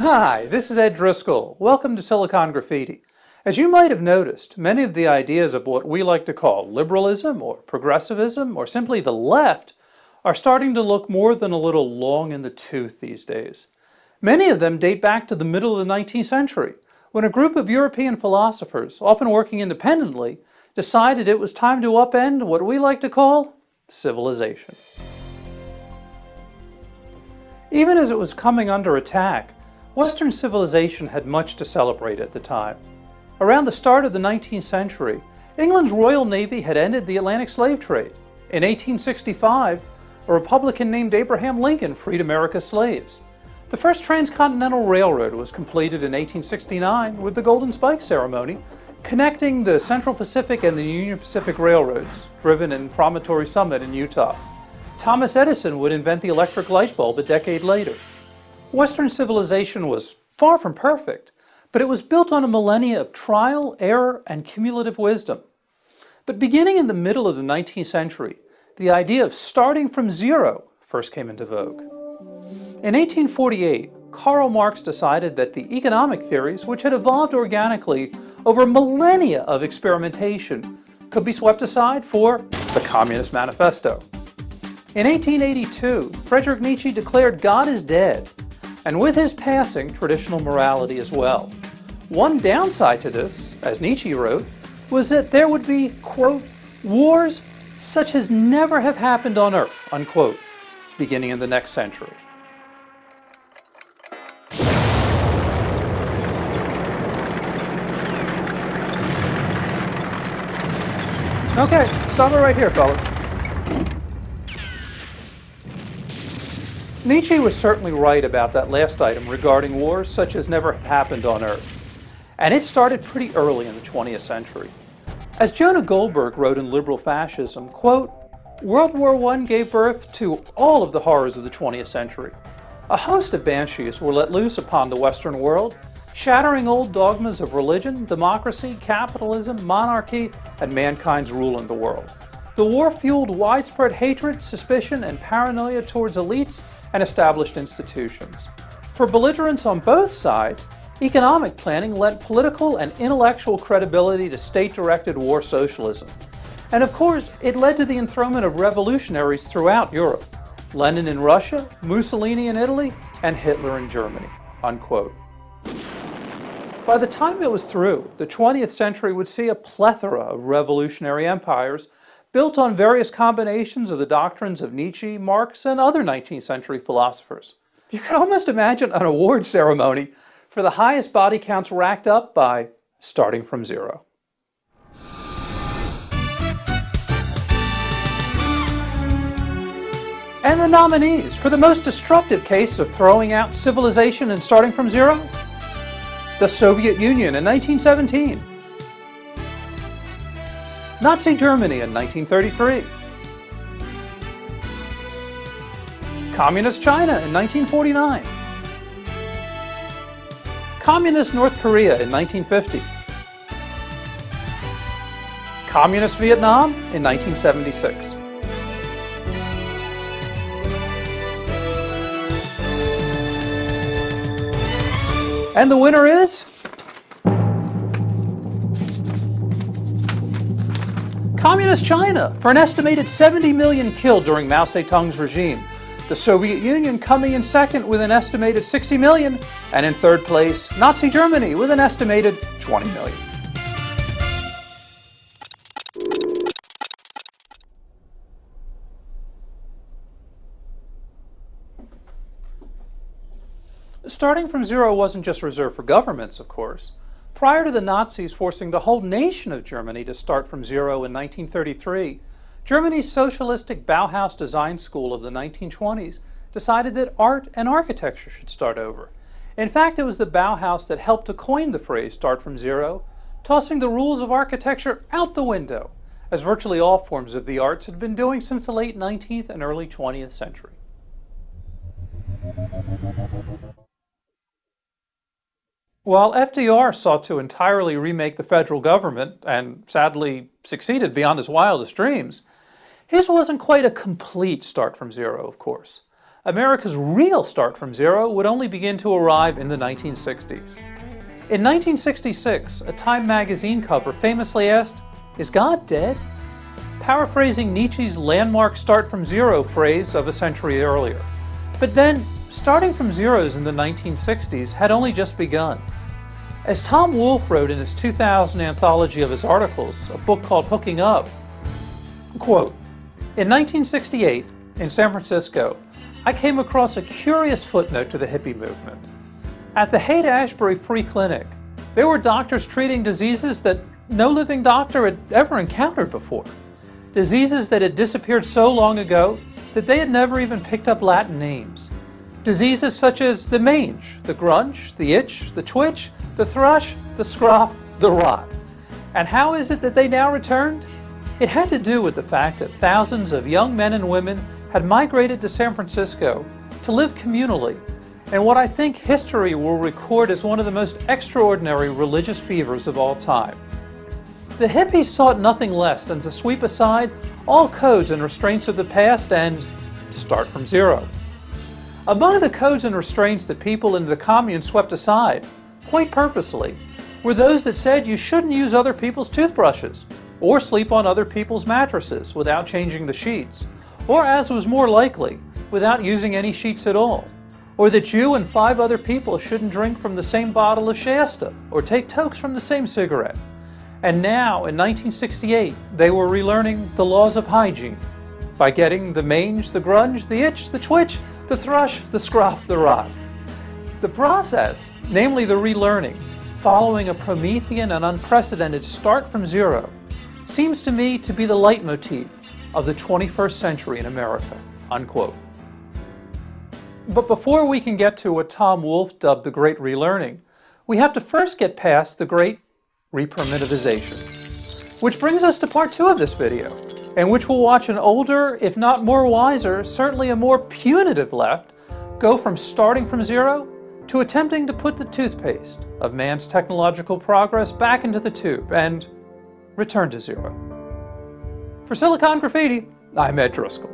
Hi, this is Ed Driscoll. Welcome to Silicon Graffiti. As you might have noticed, many of the ideas of what we like to call liberalism or progressivism or simply the left are starting to look more than a little long in the tooth these days. Many of them date back to the middle of the 19th century, when a group of European philosophers, often working independently, decided it was time to upend what we like to call civilization. Even as it was coming under attack, Western civilization had much to celebrate at the time. Around the start of the 19th century, England's Royal Navy had ended the Atlantic slave trade. In 1865, a Republican named Abraham Lincoln freed America's slaves. The first transcontinental railroad was completed in 1869 with the Golden Spike ceremony, connecting the Central Pacific and the Union Pacific Railroads, driven in Promontory Summit in Utah. Thomas Edison would invent the electric light bulb a decade later. Western civilization was far from perfect, but it was built on a millennia of trial, error, and cumulative wisdom. But beginning in the middle of the 19th century, the idea of starting from zero first came into vogue. In 1848, Karl Marx decided that the economic theories, which had evolved organically over millennia of experimentation, could be swept aside for the Communist Manifesto. In 1882, Friedrich Nietzsche declared God is dead, and with his passing, traditional morality as well. One downside to this, as Nietzsche wrote, was that there would be, quote, wars such as never have happened on earth, unquote, beginning in the next century. Okay, stop it right here, fellas. Nietzsche was certainly right about that last item regarding wars such as never happened on Earth. And it started pretty early in the 20th century. As Jonah Goldberg wrote in Liberal Fascism, quote, World War I gave birth to all of the horrors of the 20th century. A host of banshees were let loose upon the Western world, shattering old dogmas of religion, democracy, capitalism, monarchy, and mankind's rule in the world. The war fueled widespread hatred, suspicion, and paranoia towards elites and established institutions. For belligerents on both sides, economic planning lent political and intellectual credibility to state-directed war socialism. And of course, it led to the enthronement of revolutionaries throughout Europe. Lenin in Russia, Mussolini in Italy, and Hitler in Germany, unquote. By the time it was through, the 20th century would see a plethora of revolutionary empires built on various combinations of the doctrines of Nietzsche, Marx, and other 19th century philosophers. You could almost imagine an award ceremony for the highest body counts racked up by starting from zero. And the nominees for the most destructive case of throwing out civilization and starting from zero? The Soviet Union in 1917. Nazi Germany in 1933. Communist China in 1949. Communist North Korea in 1950. Communist Vietnam in 1976. And the winner is Communist China, for an estimated 70 million killed during Mao Zedong's regime. The Soviet Union coming in second with an estimated 60 million, and in third place, Nazi Germany with an estimated 20 million. Starting from zero wasn't just reserved for governments, of course. Prior to the Nazis forcing the whole nation of Germany to start from zero in 1933, Germany's socialistic Bauhaus design school of the 1920s decided that art and architecture should start over. In fact, it was the Bauhaus that helped to coin the phrase start from zero, tossing the rules of architecture out the window, as virtually all forms of the arts had been doing since the late 19th and early 20th century. While FDR sought to entirely remake the federal government, and sadly succeeded beyond his wildest dreams, his wasn't quite a complete start from zero, of course. America's real start from zero would only begin to arrive in the 1960s. In 1966, a Time magazine cover famously asked, "Is God dead?" paraphrasing Nietzsche's landmark start from zero phrase of a century earlier. But then, starting from zeros in the 1960s had only just begun. As Tom Wolfe wrote in his 2000 anthology of his articles, a book called Hooking Up, quote, "In 1968, in San Francisco, I came across a curious footnote to the hippie movement. At the Haight-Ashbury Free Clinic, there were doctors treating diseases that no living doctor had ever encountered before. Diseases that had disappeared so long ago that they had never even picked up Latin names. Diseases such as the mange, the grunge, the itch, the twitch, the thrush, the scruff, the rot. And how is it that they now returned? It had to do with the fact that thousands of young men and women had migrated to San Francisco to live communally, and what I think history will record as one of the most extraordinary religious fevers of all time. The hippies sought nothing less than to sweep aside all codes and restraints of the past and start from zero. Among the codes and restraints that people in the commune swept aside, quite purposely, were those that said you shouldn't use other people's toothbrushes, or sleep on other people's mattresses without changing the sheets, or, as was more likely, without using any sheets at all, or that you and 5 other people shouldn't drink from the same bottle of Shasta, or take tokes from the same cigarette. And now, in 1968, they were relearning the laws of hygiene by getting the mange, the grunge, the itch, the twitch, the thrush, the scruff, the rot. The process, namely the relearning, following a Promethean and unprecedented start from zero, seems to me to be the leitmotif of the 21st century in America." Unquote. But before we can get to what Tom Wolfe dubbed the Great Relearning, we have to first get past the Great Reprimitivization. Which brings us to part 2 of this video, in which we'll watch an older, if not more wiser, certainly a more punitive left, go from starting from zero to attempting to put the toothpaste of man's technological progress back into the tube and return to zero. For Silicon Graffiti, I'm Ed Driscoll.